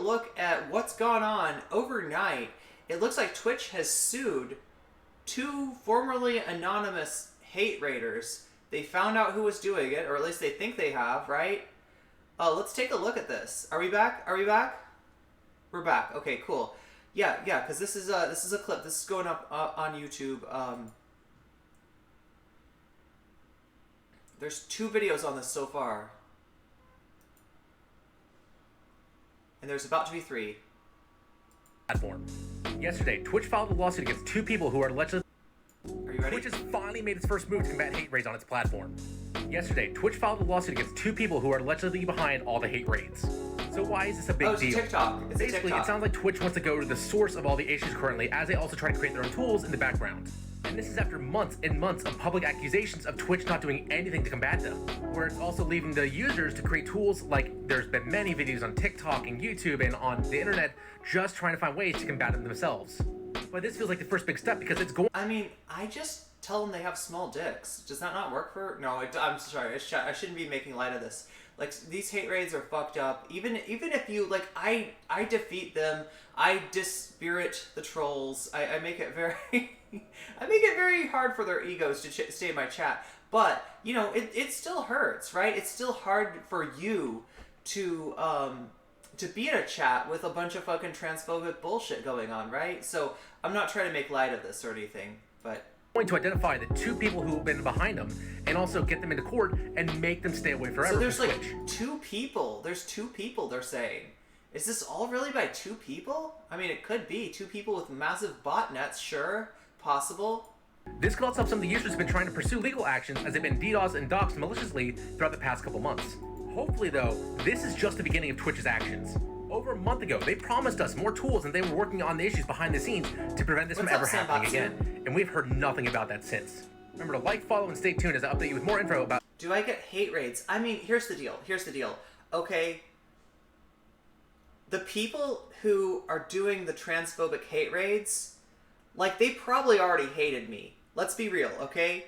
look at what's gone on overnight, it looks like Twitch has sued two formerly anonymous hate raiders. They found out who was doing it, or at least they think they have, right? Let's take a look at this. Are we back? Are we back? We're back. Okay, cool. Yeah, because this is a clip. This is going up on YouTube. There's 2 videos on this so far. And there's about to be 3. Platform. Yesterday, Twitch filed a lawsuit against 2 people who are allegedly... Are you ready? Twitch has finally made its first move to combat hate raids on its platform. Yesterday, Twitch filed a lawsuit against 2 people who are allegedly behind all the hate raids. So why is this a big it's deal? A TikTok. It's Basically, a TikTok. It sounds like Twitch wants to go to the source of all the issues currently, as they also try to create their own tools in the background. And this is after months and months of public accusations of Twitch not doing anything to combat them, where it's also leaving the users to create tools like there's been many videos on TikTok and YouTube and on the internet just trying to find ways to combat them themselves. But this feels like the first big step because it's going... I mean, I just tell them they have small dicks. Does that not work for... No, I'm sorry. I shouldn't be making light of this. Like, these hate raids are fucked up. Even if you, like, I defeat them. I dispirit the trolls. I make it very... I make it very hard for their egos to stay in my chat. But, you know, it still hurts, right? It's still hard for you to be in a chat with a bunch of fucking transphobic bullshit going on, right? So, I'm not trying to make light of this or anything, but... going to identify the 2 people who have been behind them and also get them into court and make them stay away forever. So there's from like Twitch. 2 people. There's 2 people, they're saying. Is this all really by 2 people? I mean, it could be 2 people with massive botnets, sure. Possible. This could also help some of the users who've been trying to pursue legal actions as they've been DDoS and doxxed maliciously throughout the past couple months. Hopefully, though, this is just the beginning of Twitch's actions. Over a month ago, they promised us more tools and they were working on the issues behind the scenes to prevent this from ever happening again. And we've heard nothing about that since. Remember to like, follow, and stay tuned as I update you with more info about... Do I get hate raids? I mean, here's the deal. Okay? The people who are doing the transphobic hate raids, like, they probably already hated me. Let's be real, okay?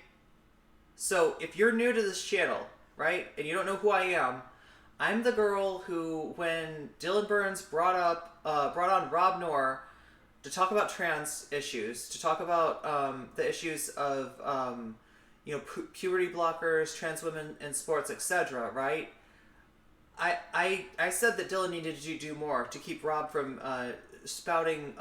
So, if you're new to this channel, right, and you don't know who I am, I'm the girl who, when Dylan Burns brought on Rob Noor to talk about trans issues, to talk about the issues of, puberty blockers, trans women in sports, etc., right? I said that Dylan needed to do more to keep Rob from spouting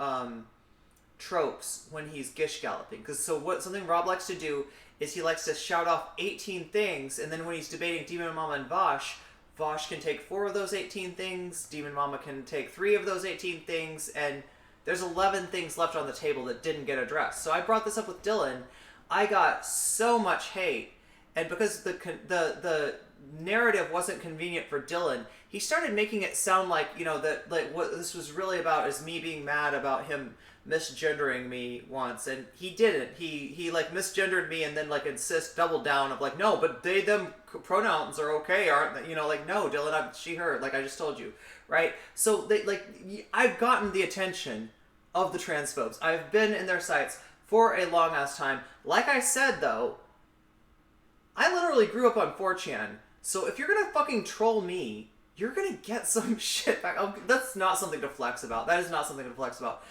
tropes when he's gish galloping. Because something Rob likes to do is he likes to shout off 18 things, and then when he's debating Demon Mama and Vosh can take 4 of those 18 things, Demon Mama can take 3 of those 18 things, and there's 11 things left on the table that didn't get addressed. So I brought this up with Dylan. I got so much hate, and because the narrative wasn't convenient for Dylan, he started making it sound like, you know, that like what this was really about is me being mad about him misgendering me once, and he didn't. He like misgendered me and then like doubled down of like, no, but they them pronouns are okay, aren't they? You know, like, no, Dylan, I'm she her, like I just told you, right? So they like I've gotten the attention of the transphobes. I've been in their sights for a long ass time. Like I said though, I literally grew up on 4chan, so if you're gonna fucking troll me, you're gonna get some shit back. That's not something to flex about. That is not something to flex about.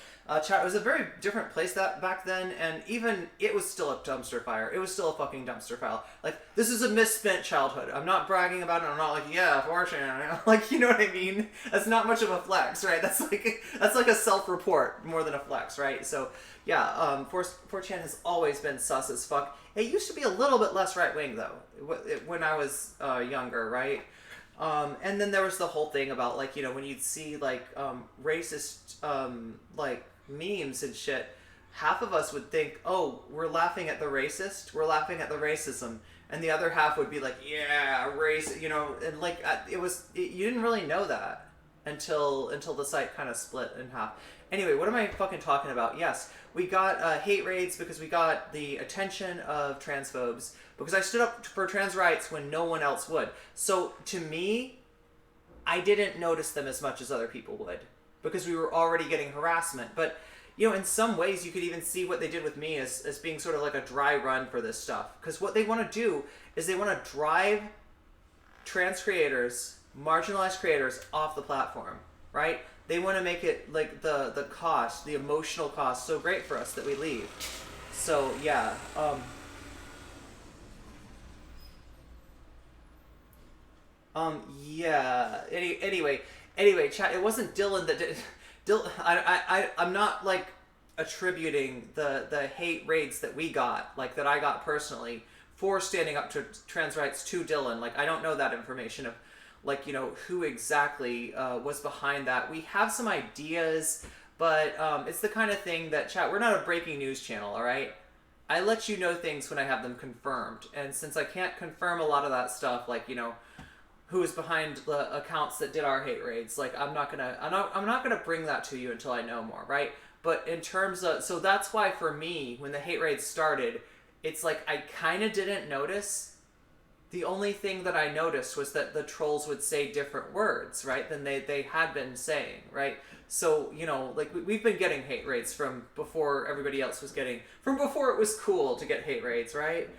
Chat, it was a very different place back then, and even it was still a dumpster fire. It was still a fucking dumpster fire. Like, this is a misspent childhood. I'm not bragging about it. I'm not like, yeah, 4chan. Like, you know what I mean? That's not much of a flex, right? That's like a self-report more than a flex, right? So, yeah, 4chan has always been sus as fuck. It used to be a little bit less right-wing, though, when I was younger, right? And then there was the whole thing about, like, you know, when you'd see, like, racist, like, memes and shit, half of us would think, oh, we're laughing at the racist, we're laughing at the racism, and the other half would be like, yeah, race, you know, and, like, you didn't really know that until the site kind of split in half. Anyway, what am I fucking talking about? Yes, we got hate raids because we got the attention of transphobes, because I stood up for trans rights when no one else would. So, to me, I didn't notice them as much as other people would, because we were already getting harassment. But, you know, in some ways, you could even see what they did with me as being sort of like a dry run for this stuff. Because what they want to do is they want to drive trans creators, marginalized creators, off the platform, right? They want to make it like the cost, the emotional cost, so great for us that we leave. So yeah. Yeah. Anyway, chat. It wasn't Dylan that did. Dylan, I'm not like attributing the hate raids that we got, like that I got personally, for standing up to trans rights to Dylan. Like I don't know that information of, like, you know, who exactly was behind that. We have some ideas, but it's the kind of thing that, chat. We're not a breaking news channel, all right. I let you know things when I have them confirmed, and since I can't confirm a lot of that stuff, like, you know, who is behind the accounts that did our hate raids, like I'm not gonna bring that to you until I know more, right? But in terms of, so that's why for me, when the hate raids started, it's like I kind of didn't notice. The only thing that I noticed was that the trolls would say different words, right, than they had been saying, right? So, you know, like we've been getting hate raids from before everybody else was getting, from before it was cool to get hate raids, right?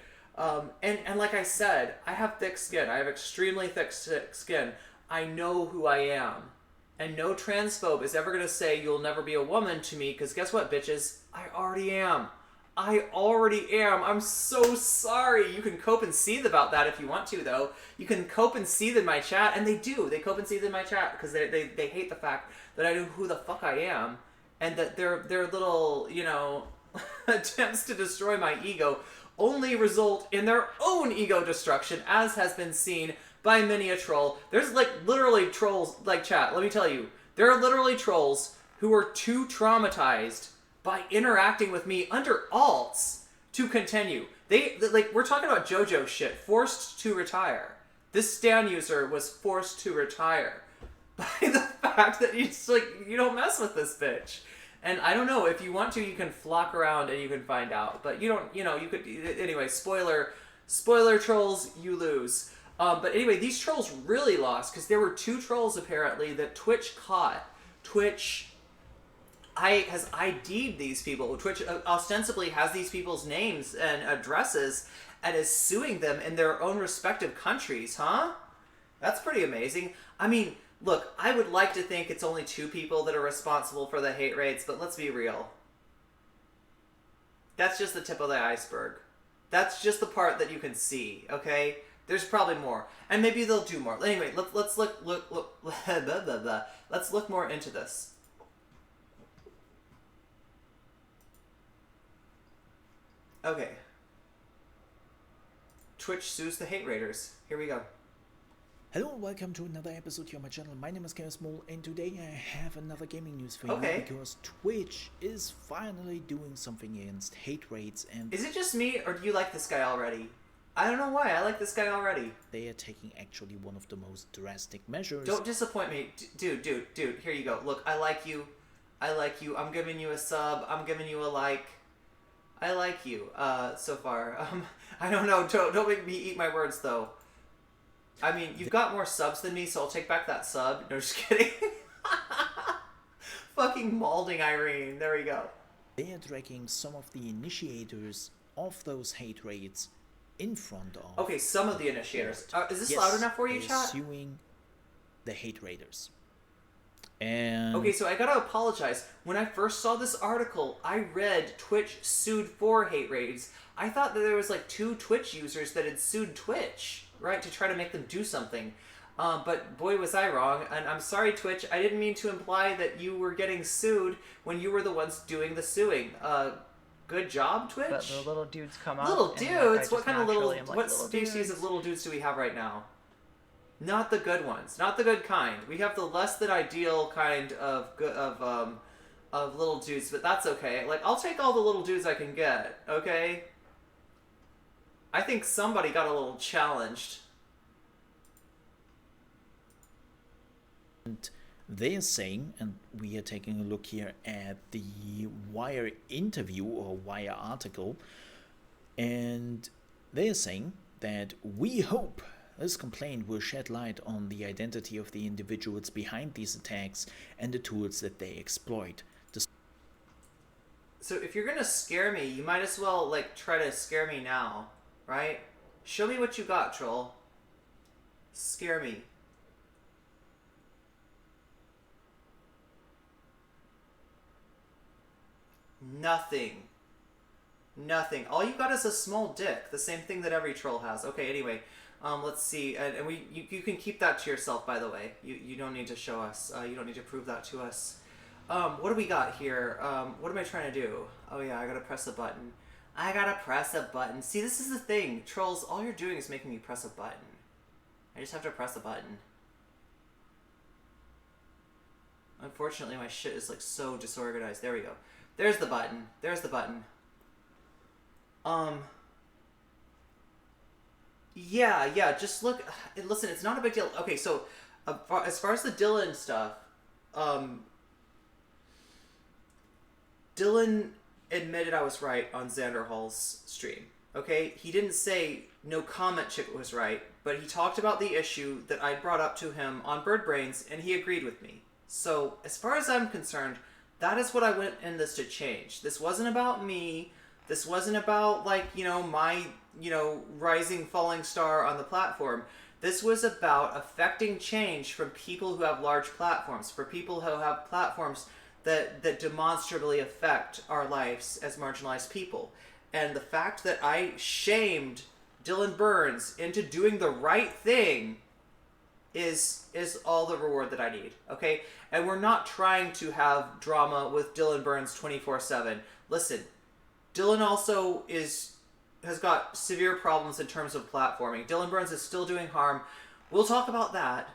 And like I said, I have thick skin. I have extremely thick skin. I know who I am. And no transphobe is ever going to say you'll never be a woman to me, because guess what, bitches? I already am. I already am. I'm so sorry. You can cope and seethe about that if you want to, though. You can cope and seethe in my chat, and they do. They cope and seethe in my chat because they hate the fact that I know who the fuck I am, and that their little, you know, attempts to destroy my ego only result in their own ego destruction, as has been seen by many a troll. There's like literally trolls, like, chat, let me tell you, there are literally trolls who are too traumatized by interacting with me under alts to continue. They like, we're talking about JoJo shit, forced to retire. This Stan user was forced to retire by the fact that he's like, you don't mess with this bitch. And I don't know, if you want to, you can flock around and you can find out. But you don't, you know, you could, anyway, spoiler trolls, you lose. But anyway, these trolls really lost, because there were 2 trolls, apparently, that Twitch caught. Twitch has ID'd these people. Twitch ostensibly has these people's names and addresses and is suing them in their own respective countries, huh? That's pretty amazing. I mean, look, I would like to think it's only 2 people that are responsible for the hate raids, but let's be real. That's just the tip of the iceberg. That's just the part that you can see, okay? There's probably more. And maybe they'll do more. Anyway, let's look blah, blah, blah. Let's look more into this. Okay. Twitch sues the hate raiders. Here we go. Hello and welcome to another episode here on my channel. My name is Small, and today I have another gaming news for you, because Twitch is finally doing something against hate raids. And is it just me, or do you like this guy already? I don't know why, I like this guy already. They are taking actually one of the most drastic measures. Don't disappoint me. Dude, here you go. Look, I like you. I'm giving you a sub. I'm giving you a like. I like you, so far. I don't know, don't make me eat my words, though. I mean, you've got more subs than me, so I'll take back that sub. No, just kidding. Fucking malding Irene. There we go. They are dragging some of the initiators of those hate raids in front of... Okay, some of the initiators. Is this loud enough for you, chat? Suing the hate raiders. And... okay, so I gotta apologize. When I first saw this article, I read Twitch sued for hate raids. I thought that there was like 2 Twitch users that had sued Twitch, right, to try to make them do something. But boy, was I wrong. And I'm sorry, Twitch. I didn't mean to imply that you were getting sued when you were the ones doing the suing. Good job, Twitch. But the little dudes come out. Little dudes? What kind of little... like, what species of little dudes do we have right now? Not the good ones. Not the good kind. We have the less than ideal kind of little dudes, but that's okay. Like, I'll take all the little dudes I can get, okay? I think somebody got a little challenged. And they're saying, and we are taking a look here at the Wire interview or Wire article, and they're saying that we hope this complaint will shed light on the identity of the individuals behind these attacks and the tools that they exploit. So if you're gonna scare me, you might as well, like, try to scare me now, right? Show me what you got, troll. Scare me. Nothing. Nothing. All you got is a small dick. The same thing that every troll has. Okay, anyway. Let's see. And you can keep that to yourself, by the way. You don't need to show us. You don't need to prove that to us. What do we got here? What am I trying to do? Oh yeah, I gotta press a button. I gotta press a button. See, this is the thing. Trolls, all you're doing is making me press a button. I just have to press a button. Unfortunately, my shit is like so disorganized. There we go. There's the button. There's the button. Yeah, just look. Listen, it's not a big deal. Okay, so as far as the Dylan stuff, Dylan admitted I was right on Xander Hall's stream. Okay, he didn't say nocommentchick was right, but he talked about the issue that I brought up to him on Bird Brains, and he agreed with me. So as far as I'm concerned, that is what I went in this to change. This wasn't about me. This wasn't about, like, you know, my, you know, rising, falling star on the platform. This was about affecting change from people who have large platforms, for people who have platforms that demonstrably affect our lives as marginalized people. And the fact that I shamed Dylan Burns into doing the right thing is all the reward that I need, okay? And we're not trying to have drama with Dylan Burns 24/7. Listen, Dylan also has got severe problems in terms of platforming. Dylan Burns is still doing harm. We'll talk about that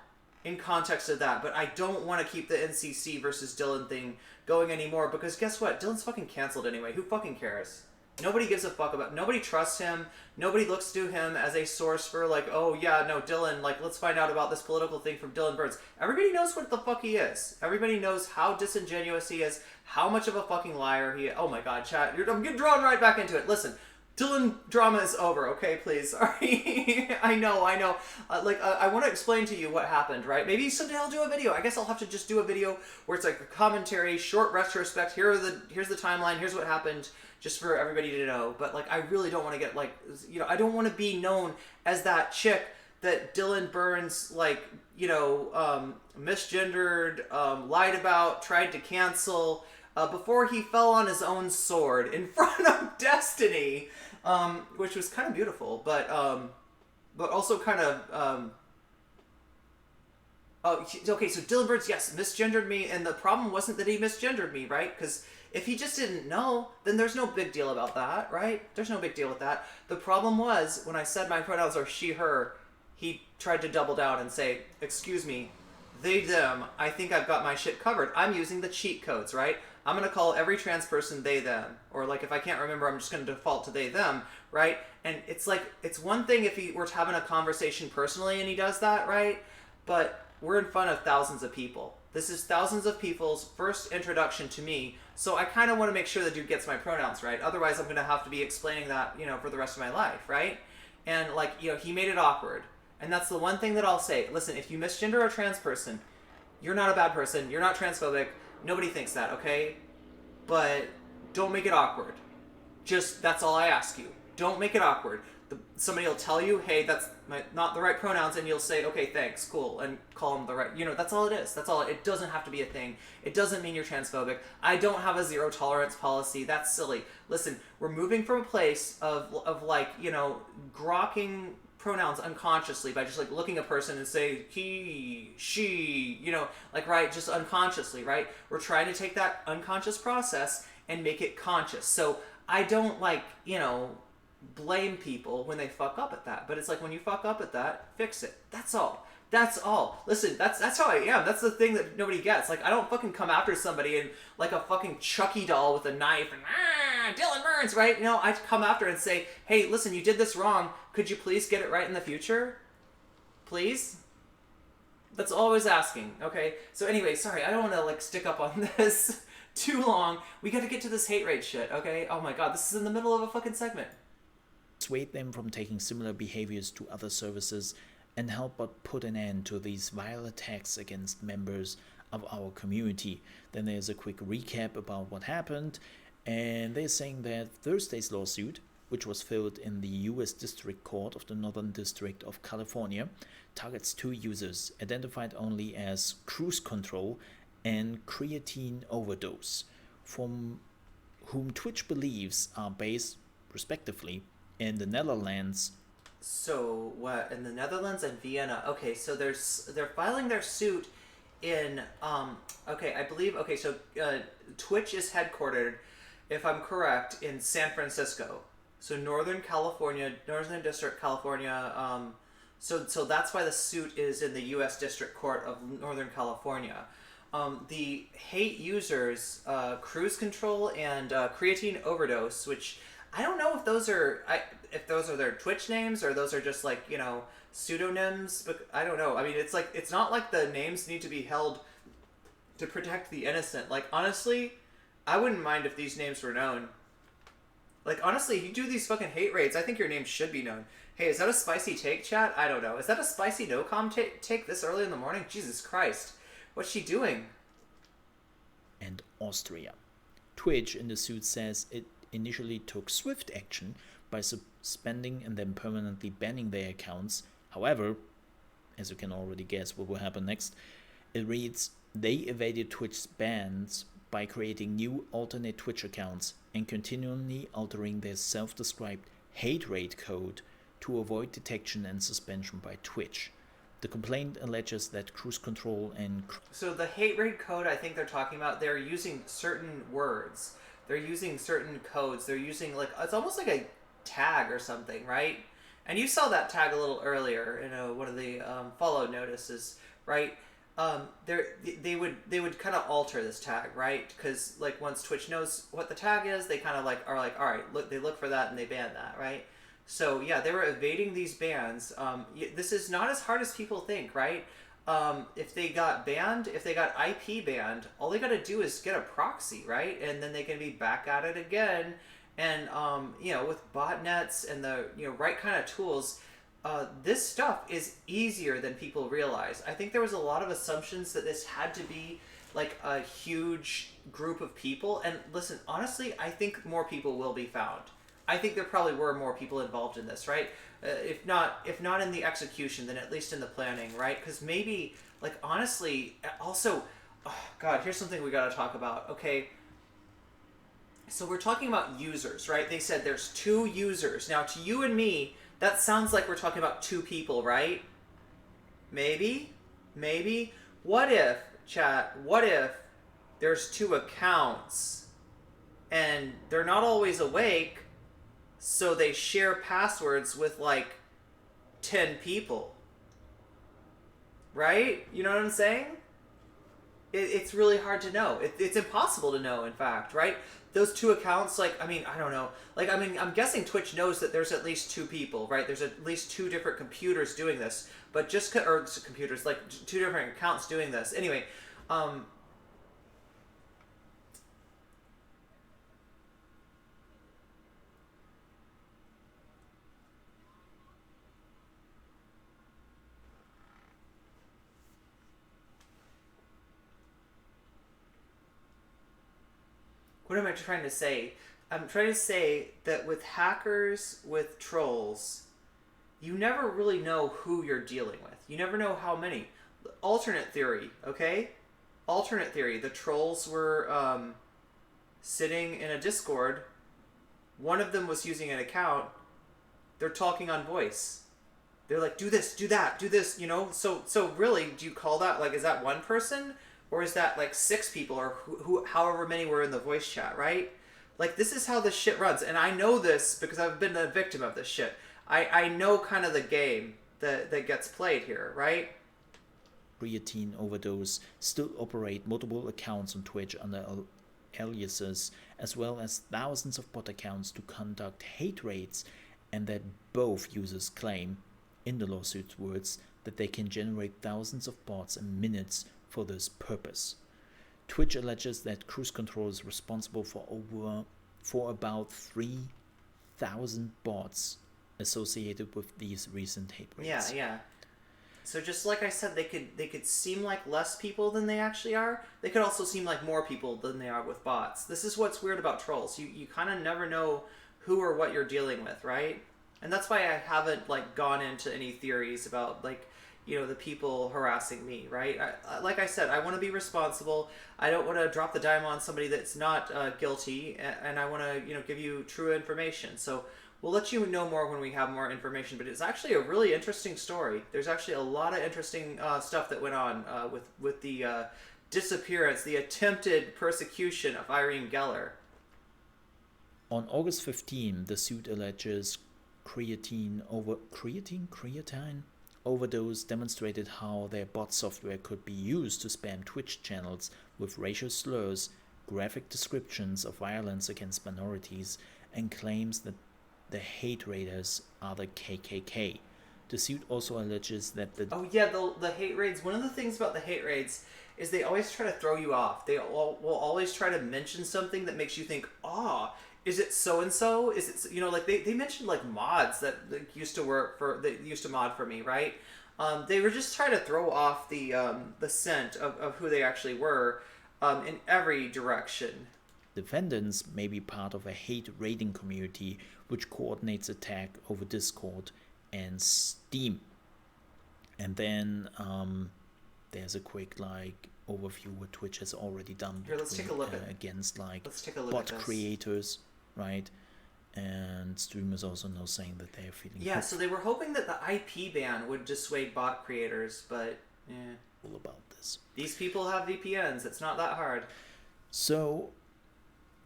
in context of that, but I don't want to keep the NCC versus Dylan thing going anymore, because guess what? Dylan's fucking canceled anyway. Who fucking cares? Nobody gives a fuck about... Nobody trusts him. Nobody looks to him as a source for, like, oh, yeah, no, Dylan, like, let's find out about this political thing from Dylan Burns. Everybody knows what the fuck he is. Everybody knows how disingenuous he is, how much of a fucking liar he is. Oh, my God, chat. I'm getting drawn right back into it. Listen, Dylan drama is over, okay, please. Sorry. I know. I want to explain to you what happened, right? Maybe someday I'll do a video. I guess I'll have to just do a video where it's like a commentary, short retrospect. Here's the timeline. Here's what happened, just for everybody to know. But, like, I really don't want to get, like, you know, I don't want to be known as that chick that Dylan Burns, like, you know, misgendered, lied about, tried to cancel, before he fell on his own sword in front of Destiny, which was kind of beautiful, but also kind of, okay, so Dylan Burns, yes, misgendered me, and the problem wasn't that he misgendered me, right? Because if he just didn't know, then there's no big deal about that, right? There's no big deal with that. The problem was, when I said my pronouns are she, her, he tried to double down and say, excuse me, they, them, I think I've got my shit covered. I'm using the cheat codes, right? I'm going to call every trans person they, them. Or, like, if I can't remember, I'm just going to default to they, them, right? And it's like, it's one thing if he were having a conversation personally and he does that, right? But we're in front of thousands of people. This is thousands of people's first introduction to me, so I kind of want to make sure the dude gets my pronouns right. Otherwise, I'm going to have to be explaining that, you know, for the rest of my life, right? And, like, you know, he made it awkward. And that's the one thing that I'll say. Listen, if you misgender a trans person, you're not a bad person. You're not transphobic. Nobody thinks that, okay? But don't make it awkward. Just, that's all I ask you. Don't make it awkward. Somebody will tell you, hey, that's not the right pronouns, and you'll say, okay, thanks, cool, and call them the right, you know, that's all it is. That's all. It doesn't have to be a thing. It doesn't mean you're transphobic. I don't have a zero tolerance policy. That's silly. Listen, we're moving from a place of like, you know, grokking pronouns unconsciously by just, like, looking at a person and say he, she, you know, like, right, just unconsciously, right? We're trying to take that unconscious process and make it conscious. So I don't, like, you know, blame people when they fuck up at that, but it's like, when you fuck up at that, fix it. That's all. That's all. Listen, that's how I am. That's the thing that nobody gets. Like, I don't fucking come after somebody and like a fucking Chucky doll with a knife and Dylan Burns, right? You know, I come after and say, hey, listen, you did this wrong. Could you please get it right in the future? Please? That's always asking, okay? So anyway, sorry, I don't want to, like, stick up on this too long. We got to get to this hate rate shit, okay? Oh my god, this is in the middle of a fucking segment. Dissuade them from taking similar behaviors to other services and help but put an end to these vile attacks against members of our community. Then there's a quick recap about what happened, and they're saying that Thursday's lawsuit, which was filed in the U.S. District Court of the Northern District of California, targets two users identified only as cruise control and creatine overdose, from whom Twitch believes are based, respectively, in the Netherlands. So what, in the Netherlands and Vienna? Okay, so they're filing their suit in I believe Twitch is headquartered, if I'm correct, in San Francisco. So Northern California, Northern District, California. So that's why the suit is in the U.S. District Court of Northern California. The hate users, cruise control and creatine overdose, which I don't know if those are their Twitch names or those are just like, you know, pseudonyms, but I don't know. I mean, it's like, it's not like the names need to be held to protect the innocent. Like, honestly, I wouldn't mind if these names were known. Like, honestly, if you do these fucking hate raids, I think your name should be known. Hey, is that a spicy take, chat? I don't know. Is that a spicy no-com take this early in the morning? Jesus Christ. What's she doing? And Austria. Twitch in the suit says it initially took swift action by suspending and then permanently banning their accounts. However, as you can already guess what will happen next, it reads, they evaded Twitch's bans by creating new alternate Twitch accounts and continually altering their self-described hate raid code to avoid detection and suspension by Twitch. The complaint alleges that cruise control and... So the hate raid code, I think they're talking about, they're using certain words. They're using certain codes. They're using, like, it's almost like a tag or something, right? And you saw that tag a little earlier in one of the follow notices, right? They would kind of alter this tag, right? Because, like, once Twitch knows what the tag is, they kind of like are like, all right, look, they look for that and they ban that, right? So yeah, they were evading these bans. This is not as hard as people think, right? If they got banned, if they got IP banned, all they got to do is get a proxy, right? And then they can be back at it again. And you know, with botnets and the right kind of tools, this stuff is easier than people realize. I think there was a lot of assumptions that this had to be like a huge group of people. And listen, honestly, I think more people will be found. I think there probably were more people involved in this, right? If not in the execution, then at least in the planning, right? Because maybe, like, honestly, also, oh God, here's something we got to talk about. Okay, so we're talking about users, right? They said there's 2 users. Now, to you and me, that sounds like we're talking about 2 people, right? Maybe. What if, chat? What if there's 2 accounts and they're not always awake? So they share passwords with like 10 people. Right? You know what I'm saying? It's really hard to know. It's impossible to know, in fact, right? Those 2 accounts, like, I mean, I don't know. Like, I mean, I'm guessing Twitch knows that there's at least 2 people, right? There's at least 2 different computers doing this. But just, or computers, like 2 different accounts doing this. Anyway, what am I trying to say? I'm trying to say that with hackers, with trolls, you never really know who you're dealing with. You never know how many. Alternate theory, okay? Alternate theory. The trolls were sitting in a Discord. One of them was using an account. They're talking on voice. They're like, do this, do that, do this, you know? So really, do you call that, like, is that one person? Or is that like 6 people or who however many were in the voice chat, right? Like, this is how this shit runs. And I know this because I've been a victim of this shit. I know kind of the game that gets played here, right? Creatine overdose still operate multiple accounts on Twitch under aliases, as well as thousands of bot accounts to conduct hate raids, and that both users claim, in the lawsuit's words, that they can generate thousands of bots in minutes for this purpose. Twitch alleges that cruise control is responsible for about 3,000 bots associated with these recent hate raids. Yeah. So just like I said, they could seem like less people than they actually are. They could also seem like more people than they are with bots. This is what's weird about trolls. You kind of never know who or what you're dealing with, right? And that's why I haven't like gone into any theories about like, the people harassing me, right? Like I said, I want to be responsible. I don't want to drop the dime on somebody that's not guilty, and I want to, give you true information. So we'll let you know more when we have more information. But it's actually a really interesting story. There's actually a lot of interesting stuff that went on with the disappearance, the attempted persecution of Irene Geller. On August 15, the suit alleges creatine overdose demonstrated how their bot software could be used to spam Twitch channels with racial slurs, graphic descriptions of violence against minorities, and claims that the hate raiders are the KKK. The suit also alleges that the hate raids. One of the things about the hate raids is they always try to throw you off. They will always try to mention something that makes you think, is it so and so? Is it like they mentioned like mods that used to mod for me, right? They were just trying to throw off the scent of who they actually were in every direction. Defendants may be part of a hate raiding community which coordinates attack over Discord and Steam. And then there's a quick overview what Twitch has already done. Here, let's take a look against let's take a look bot at this. Creators, right? And streamers also know saying that they're feeling hooked. So they were hoping that the IP ban would dissuade bot creators, but all about this. These people have VPNs. It's not that hard. So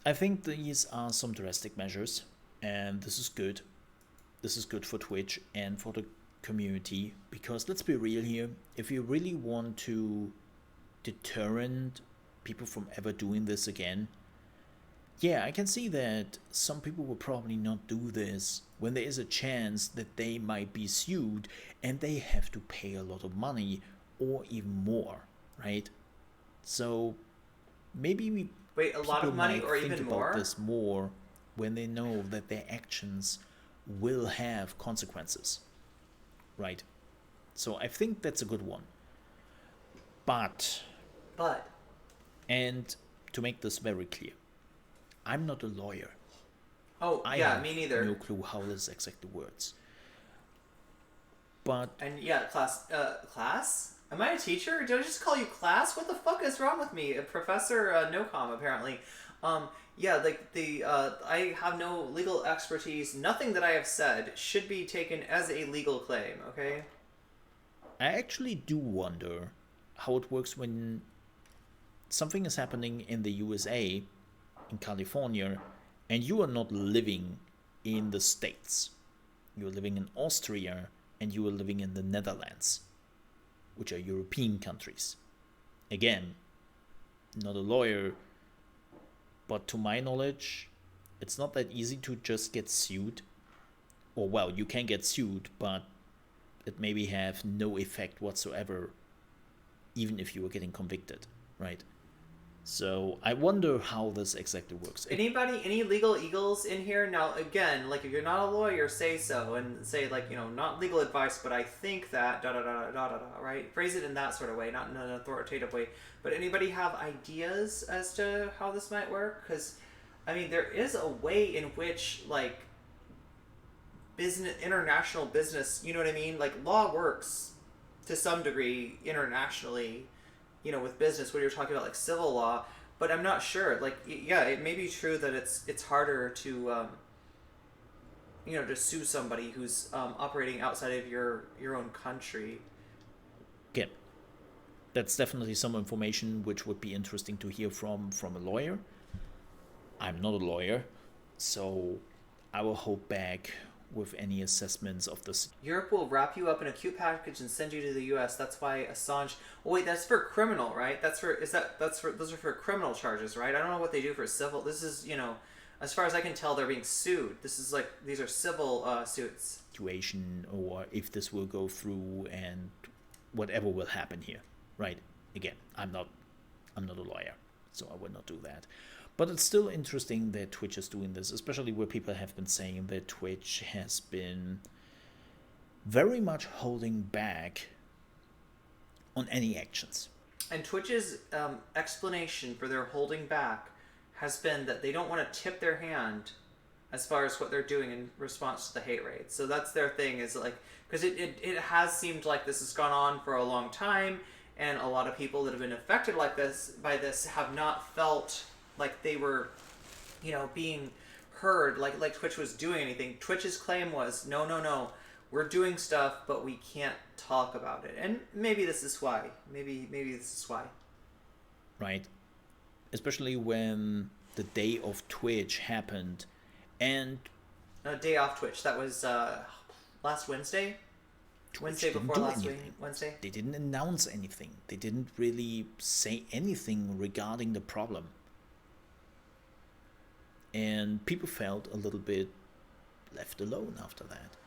I think these are some drastic measures, and this is good. This is good for Twitch and for the community, because let's be real here, if you really want to deterrent people from ever doing this again, I can see that some people will probably not do this when there is a chance that they might be sued and they have to pay a lot of money or even more, right? So maybe a lot of money or even more? About this more when they know that their actions will have consequences, right? So I think that's a good one. But, and to make this very clear, I'm not a lawyer. I have me neither. No clue how this exactly works. But class? Am I a teacher? Did I just call you class? What the fuck is wrong with me? Professor Nocom, apparently. I have no legal expertise. Nothing that I have said should be taken as a legal claim, okay? I actually do wonder how it works when something is happening in the USA, in California, and you are not living in the States. You're living in Austria and you are living in the Netherlands, which are European countries. Again, not a lawyer, but to my knowledge, it's not that easy to just get sued. Or, well, you can get sued, but it maybe have no effect whatsoever, even if you were getting convicted, right? So I wonder how this exactly works. Any legal eagles in here? Now, again, if you're not a lawyer, say so, and say, not legal advice, but I think that, right? Phrase it in that sort of way, not in an authoritative way. But anybody have ideas as to how this might work? Because, there is a way in which, international business, you know what I mean? Law works to some degree internationally, with business when you're talking about civil law, but I'm not sure. It may be true that it's harder to to sue somebody who's operating outside of your own country. Again, that's definitely some information which would be interesting to hear from a lawyer. I'm not a lawyer, so I will hold back with any assessments of this. Europe will wrap you up in a cute package and send you to the U.S. That's why Assange. Oh wait, that's for criminal, right? Those are for criminal charges, right? I don't know what they do for civil. This is, as far as I can tell, they're being sued. This is these are civil suits. Situation, or if this will go through and whatever will happen here, right? Again, I'm not a lawyer, so I will not do that. But it's still interesting that Twitch is doing this, especially where people have been saying that Twitch has been very much holding back on any actions. And Twitch's explanation for their holding back has been that they don't want to tip their hand as far as what they're doing in response to the hate raid. So that's their thing, is like, because it has seemed like this has gone on for a long time, and a lot of people that have been affected like this by this have not felt like they were, being heard, like Twitch was doing anything. Twitch's claim was, no, we're doing stuff, but we can't talk about it. And maybe this is why. Maybe this is why. Right. Especially when the day of Twitch happened, and day off Twitch. That was last Wednesday. Wednesday before last week. Wednesday. They didn't announce anything. They didn't really say anything regarding the problem. And people felt a little bit left alone after that.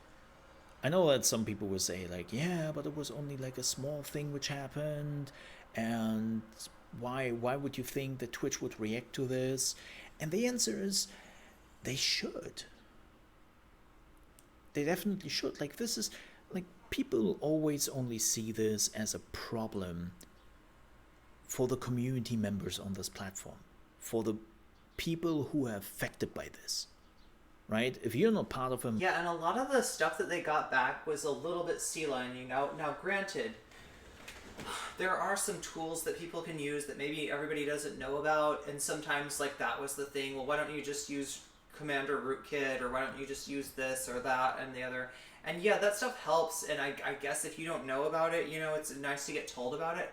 I know that some people will say like, yeah, but it was only like a small thing which happened, and why would you think that Twitch would react to this? And the answer is, they should. They definitely should. Like, this is like, people always only see this as a problem for the community members on this platform, for the people who are affected by this, right? If you're not part of them. Yeah, and a lot of the stuff that they got back was a little bit sea lining out. Now, granted, there are some tools that people can use that maybe everybody doesn't know about, and sometimes, like, that was the thing. Well, why don't you just use Commander Rootkit, or why don't you just use this or that and the other? And yeah, that stuff helps, and I guess if you don't know about it, it's nice to get told about it.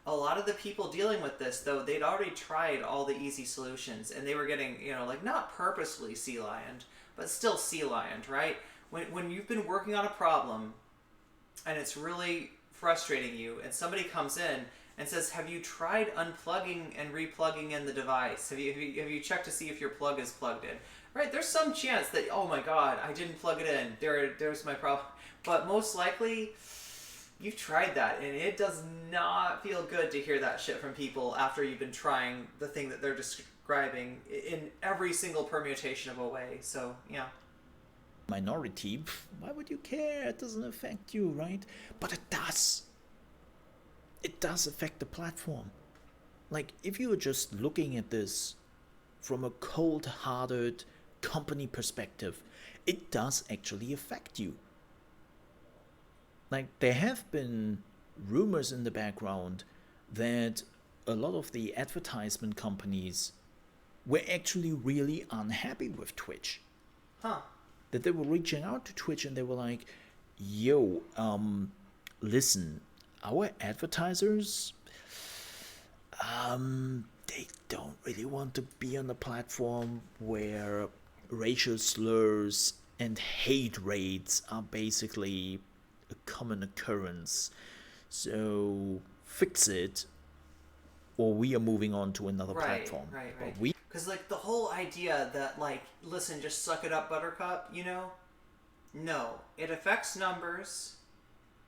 A lot of the people dealing with this, though, they'd already tried all the easy solutions, and they were getting, like, not purposely sea lioned, but still sea lioned, right? When you've been working on a problem, and it's really frustrating you, and somebody comes in and says, have you tried unplugging and replugging in the device? Have you checked to see if your plug is plugged in? Right, there's some chance that, oh my god, I didn't plug it in, there's my problem. But most likely, you've tried that, and it does not feel good to hear that shit from people after you've been trying the thing that they're describing in every single permutation of a way. So, yeah. Minority, why would you care? It doesn't affect you, right? But it does. It does affect the platform. Like, if you are just looking at this from a cold-hearted company perspective, it does actually affect you. Like, there have been rumors in the background that a lot of the advertisement companies were actually really unhappy with Twitch. Huh. That they were reaching out to Twitch and they were like, yo, listen, our advertisers, they don't really want to be on a platform where racial slurs and hate raids are basically a common occurrence. So fix it, or we are moving on to another platform. Right. Because, like, the whole idea that, like, listen, just suck it up, Buttercup, No. It affects numbers,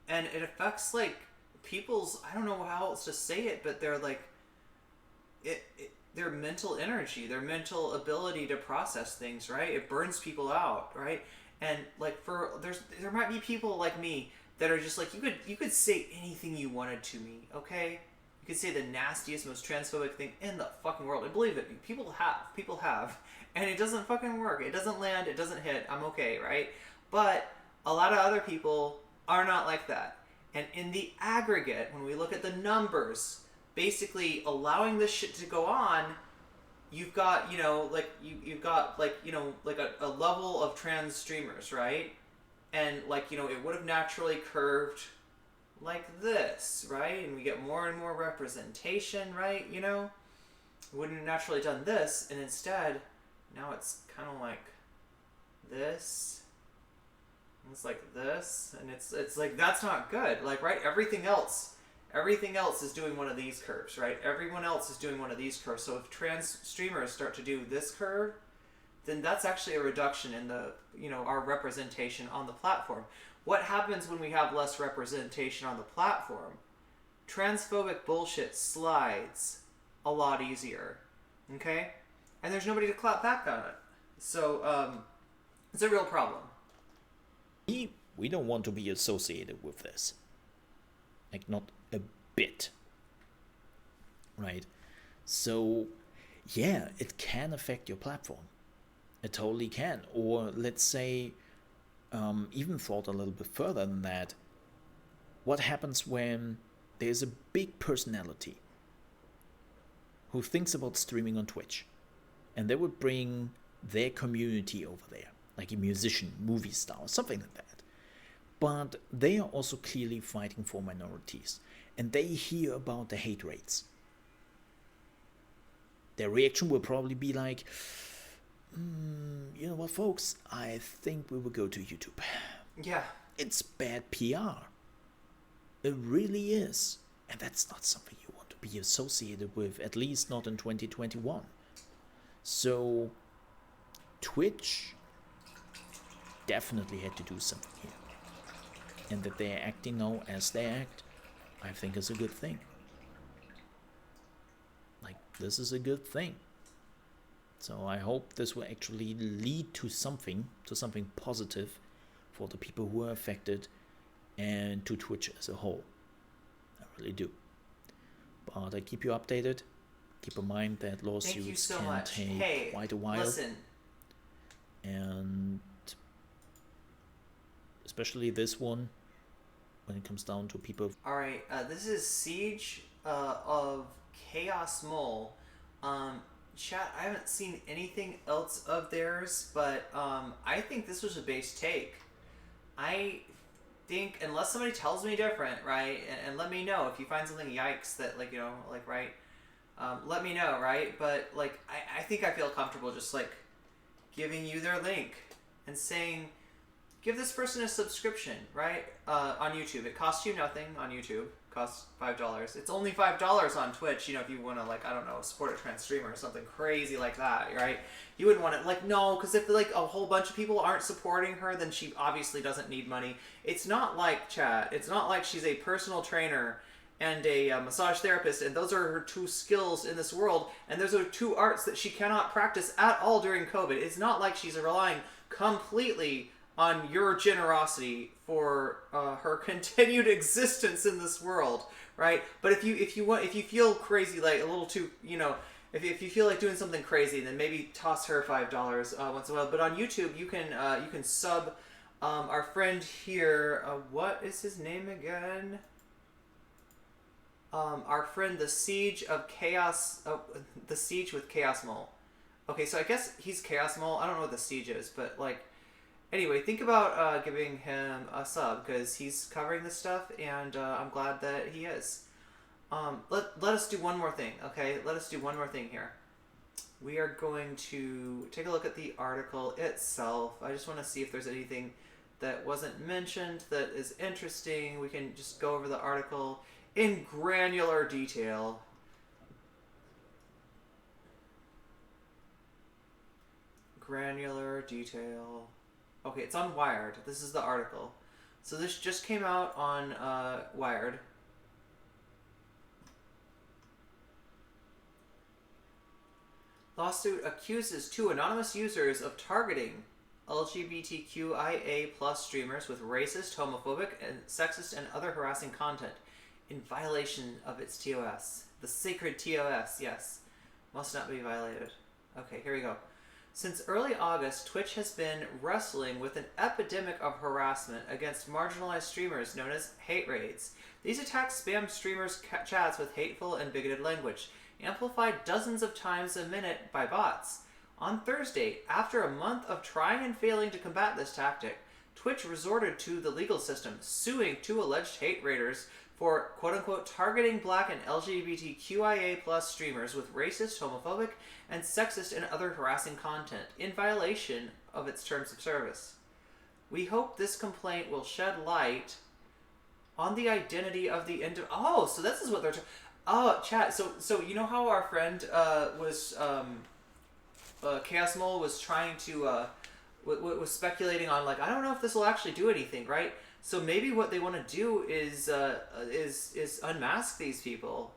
and it affects, like, people's, I don't know how else to say it, but they're, like, their mental energy, their mental ability to process things, right? It burns people out, right? And, like, there might be people like me that are just like, you could say anything you wanted to me, okay? You could say the nastiest, most transphobic thing in the fucking world. And believe it, people have. And it doesn't fucking work. It doesn't land, it doesn't hit. I'm okay, right? But a lot of other people are not like that. And in the aggregate, when we look at the numbers, basically allowing this shit to go on, you've got, you've got, like a level of trans streamers, right? And, like, it would have naturally curved like this, right? And we get more and more representation, right? It wouldn't have naturally done this, and instead, now it's kind of like this. It's like this, and it's like, that's not good. Like, right? Everything else is doing one of these curves, right? Everyone else is doing one of these curves. So if trans streamers start to do this curve, then that's actually a reduction in the, our representation on the platform. What happens when we have less representation on the platform? Transphobic bullshit slides a lot easier, okay? And there's nobody to clap back on it. So, it's a real problem. We don't want to be associated with this. Like, not a bit. Right? So, yeah, it can affect your platform. It totally can. Or let's say, even thought a little bit further than that. What happens when there's a big personality who thinks about streaming on Twitch, and they would bring their community over there, like a musician, movie star, something like that. But they are also clearly fighting for minorities, and they hear about the hate rates. Their reaction will probably be like, you know what, folks, I think we will go to YouTube. Yeah. It's bad PR. It really is. And that's not something you want to be associated with, at least not in 2021. So, Twitch definitely had to do something here. And that they're acting now as they act, I think is a good thing. Like, this is a good thing. So I hope this will actually lead to something positive for the people who are affected and to Twitch as a whole. I really do. But I keep you updated. Keep in mind that lawsuits can take quite a while. Listen. And especially this one, when it comes down to people. Alright, this is Siege of Chaos Mole. Chat, I haven't seen anything else of theirs, but I think this was a base take. I think, unless somebody tells me different, right, and let me know if you find something yikes that, like, you know, like, right, let me know, right, but, like, I think I feel comfortable just, like, giving you their link and saying, give this person a subscription, right, on YouTube. It costs you nothing on YouTube. Costs $5. It's only $5 on Twitch, you know, if you want to, like, I don't know, support a trans streamer or something crazy like that, right? You wouldn't want to, like, no, because if, like, a whole bunch of people aren't supporting her, then she obviously doesn't need money. It's not like, chat, it's not like she's a personal trainer and a massage therapist, and those are her two skills in this world, and those are two arts that she cannot practice at all during COVID. It's not like she's relying completely on your generosity for her continued existence in this world, right? But if you feel crazy, like a little too, you know, if you feel like doing something crazy, then maybe toss her $5 once in a while. But on YouTube, you can sub our friend here. What is his name again? Our friend, the Siege of Chaos, the Siege with Chaos Mole. Okay, so I guess he's Chaos Mole. I don't know what the Siege is, but like. Anyway, think about giving him a sub, because he's covering this stuff, and I'm glad that he is. Let us do one more thing, okay? Let us do one more thing here. We are going to take a look at the article itself. I just want to see if there's anything that wasn't mentioned that is interesting. We can just go over the article in granular detail. Granular detail. Okay, it's on Wired. This is the article. So this just came out on Wired. Lawsuit accuses two anonymous users of targeting LGBTQIA+ streamers with racist, homophobic, and sexist and other harassing content in violation of its TOS. The sacred TOS, yes. Must not be violated. Okay, here we go. Since early August, Twitch has been wrestling with an epidemic of harassment against marginalized streamers known as hate raids. These attacks spam streamers' chats with hateful and bigoted language, amplified dozens of times a minute by bots. On Thursday, after a month of trying and failing to combat this tactic, Twitch resorted to the legal system, suing two alleged hate raiders for quote-unquote targeting Black and LGBTQIA+ streamers with racist, homophobic, and sexist and other harassing content in violation of its terms of service. We hope this complaint will shed light on the identity of the Oh, so this is what they're oh, chat. So you know how our friend Chaos Mole was trying to was speculating on, like, I don't know if this will actually do anything, right? So maybe what they want to do is unmask these people,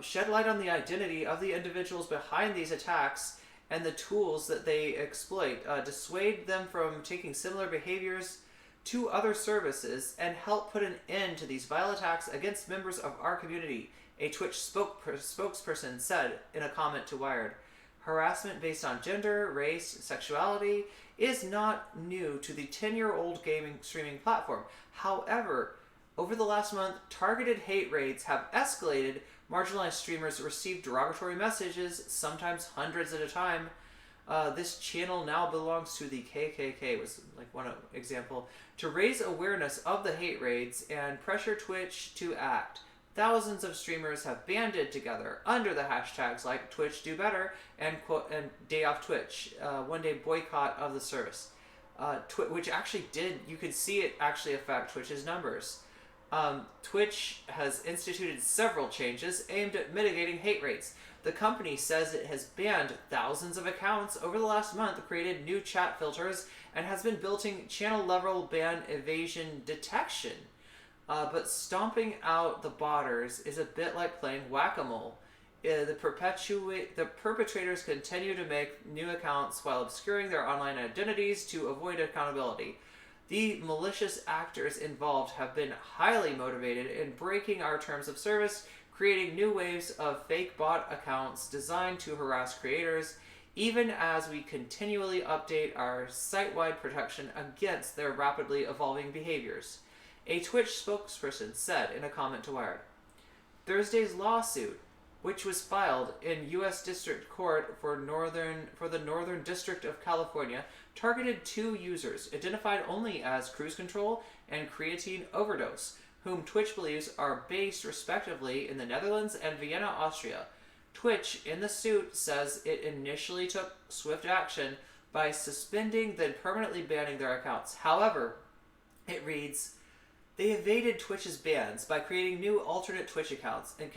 shed light on the identity of the individuals behind these attacks and the tools that they exploit, dissuade them from taking similar behaviors to other services, and help put an end to these vile attacks against members of our community, a Twitch spokesperson said in a comment to Wired. Harassment based on gender, race, sexuality is not new to the 10-year-old gaming streaming platform. However, over the last month, targeted hate raids have escalated. Marginalized streamers receive derogatory messages, sometimes hundreds at a time. This channel now belongs to the KKK, was like one example, to raise awareness of the hate raids and pressure Twitch to act. Thousands of streamers have banded together under the hashtags like Twitch Do Better and Day Off Twitch, one day boycott of the service, which actually you could see it actually affect Twitch's numbers. Twitch has instituted several changes aimed at mitigating hate rates. The company says it has banned thousands of accounts over the last month, created new chat filters, and has been building channel-level ban evasion detection. But stomping out the botters is a bit like playing whack-a-mole. The perpetrators continue to make new accounts while obscuring their online identities to avoid accountability. The malicious actors involved have been highly motivated in breaking our terms of service, creating new waves of fake bot accounts designed to harass creators, even as we continually update our site-wide protection against their rapidly evolving behaviors. A Twitch spokesperson said in a comment to Wired. Thursday's lawsuit, which was filed in U.S. District Court for the Northern District of California, targeted two users, identified only as Cruise Control and Creatine Overdose, whom Twitch believes are based respectively in the Netherlands and Vienna, Austria. Twitch, in the suit, says it initially took swift action by suspending then permanently banning their accounts. However, it reads, they evaded Twitch's bans by creating new alternate Twitch accounts and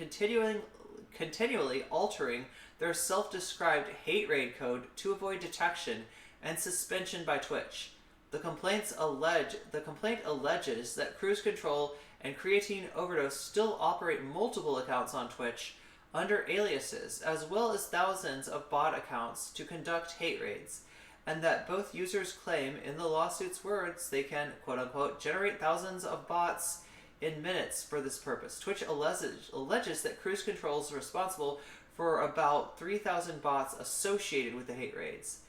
continually altering their self-described hate raid code to avoid detection and suspension by Twitch. The complaint alleges that Cruise Control and Creatine Overdose still operate multiple accounts on Twitch under aliases, as well as thousands of bot accounts to conduct hate raids, and that both users claim, in the lawsuit's words, they can, quote-unquote, generate thousands of bots in minutes for this purpose. Twitch alleges that Cruise Control is responsible for about 3,000 bots associated with the hate raids.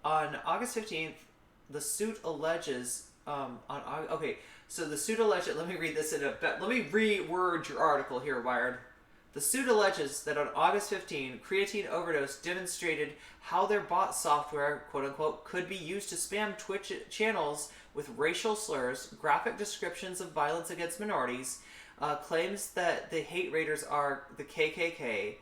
On August 15th, the suit alleges... the suit alleges... Let me read this in a... Let me reword your article here, Wired. The suit alleges that on August 15, Creatine Overdose demonstrated how their bot software, quote-unquote, could be used to spam Twitch channels with racial slurs, graphic descriptions of violence against minorities, claims that the hate raiders are the KKK.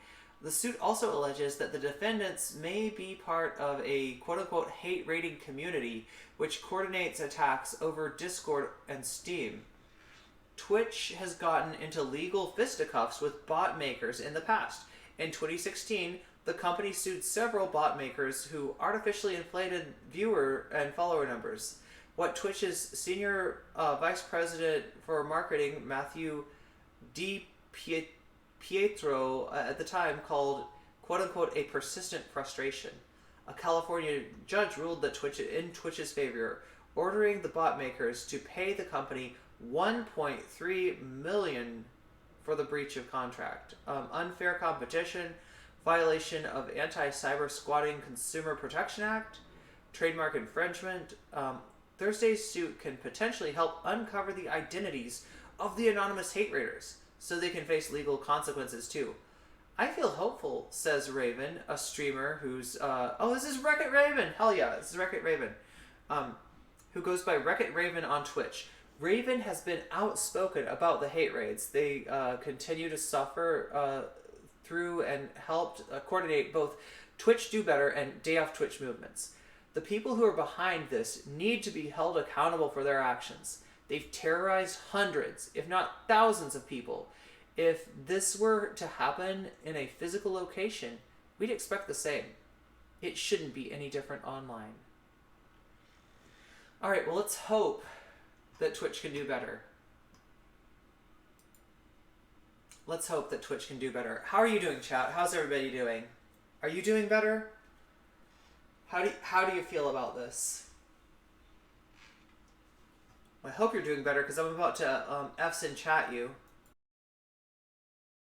The suit also alleges that the defendants may be part of a quote-unquote hate raiding community which coordinates attacks over Discord and Steam. Twitch has gotten into legal fisticuffs with bot makers in the past. In 2016, the company sued several bot makers who artificially inflated viewer and follower numbers. What Twitch's senior vice president for marketing, Matthew D. Pietro, at the time called, quote-unquote, a persistent frustration. A California judge ruled that in Twitch's favor, ordering the bot makers to pay the company $1.3 million for the breach of contract. Unfair competition, violation of Anti-Cyber Squatting Consumer Protection Act, trademark infringement. Thursday's suit can potentially help uncover the identities of the anonymous hate raiders, so they can face legal consequences too. I feel hopeful, says Raven, a streamer who's... this is Wreck-It Raven! Hell yeah, this is Wreck-It Raven. Who goes by Wreck-It Raven on Twitch. Raven has been outspoken about the hate raids. They continue to suffer through and helped coordinate both Twitch Do Better and Day Off Twitch movements. The people who are behind this need to be held accountable for their actions. They've terrorized hundreds, if not thousands of people. If this were to happen in a physical location, we'd expect the same. It shouldn't be any different online. Alright, well, let's hope that Twitch can do better. Let's hope that Twitch can do better. How are you doing, chat? How's everybody doing? Are you doing better? How do you feel about this? I hope you're doing better, because I'm about to F's in chat you.